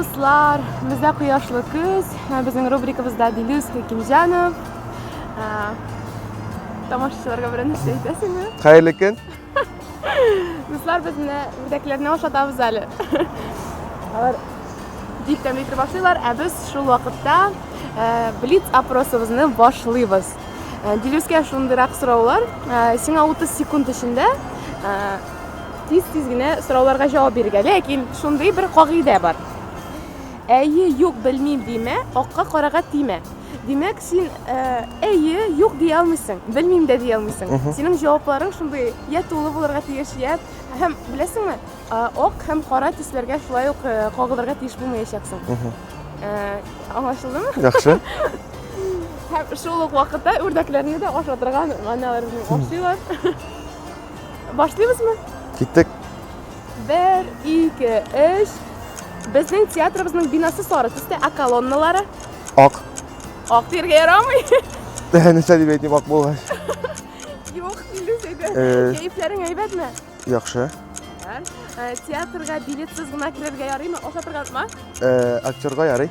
dostlar, bizde Quyoshli kuz, bizning rubrikamizda Diluz Hekimjanov. Tomoshachilarga bir narsa aytasizmi? Xayrli kun. Do'stlar, bizni uydagilarni o'shatamiz hali. Ular diktometr boshlaydilar, biz shu vaqtda blitz oprosimizni boshlaymiz. Diluzga shunday so'rovlar, senga 30 sekund ichida tez-tezgina so'rovlarga javob bergan, lekin shunday bir qoida bor. Ayi yo'q bilmayman deyma, oqqa qoraga tegma. Demak, sen ayi yo'q deya olmaysan, bilmayman da deya olmaysan. Sening javoblaring shunday ya to'g'ri bo'larga tegishli, ham bilasizmi? Oq ham qora tuslarga shulay o'q qo'g'illarga tegish bo'lmayapsan. Anlaşıldimi? Yaxshi. Ham shu vaqtda o'rdaklarni da oshatirgan manalarni boshlaylar. Başlaymizmi? Ketdik. 1, 2, 3. Bizning teatrimizning binosi sorisida kolonnalari Oq. oq terga yaramaydi. Necha deb aytayim, oq bo'lgan. Yo'q, Diluz edi. Kayflaring aybatmi? Yaxshi. Teatrga biletsiz gina kirishga yaraymi? O'xshatirganmi? Aktyorga yaray.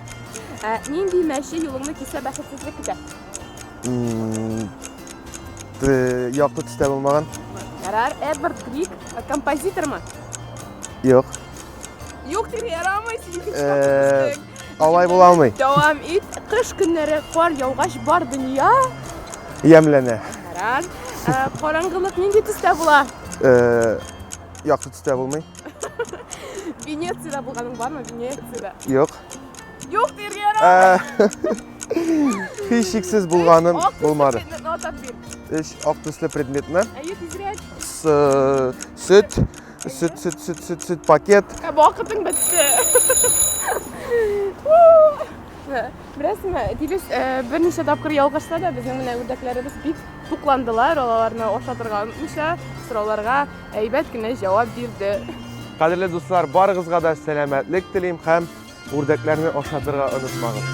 Nindi mashi yo'lingni kelsa baxtsizlik kuta. Yoqti tusda bo'lmagan. Yarar, Edward Grieg kompozitormi? Yo'q. Yo'q terga yaramaydi. Olay bo'la olmay. Davom et. Qish kunlari qor yog'ash bor dunyo. Yamlana. Yarar. Qorong'ilik nega tusda bo'lar? Yoqti tusda bo'lmay. Venetsiyada bo'lganing bormi? Venetsiyada. Yo'q. Yo'q terga yaramaydi. Hech shiksiz bo'lganim bo'lmadi. Notad ber. Ish oq tusli predmetni. Ayi tezroq. Süt paket. Vaqting bitdi. Bilasizmi, Diluz bir necha topqir yolg'ishdi-da, bizning mana o'rdaklarimiz bit to'qlandilar, ularni o'xshatirgan o'sha so'rovlarga aybatgina javob berdi. Qadrli do'stlar, barig'izga da salomatlik tilayman ham o'rdaklarni o'xshatirga unutmag'in.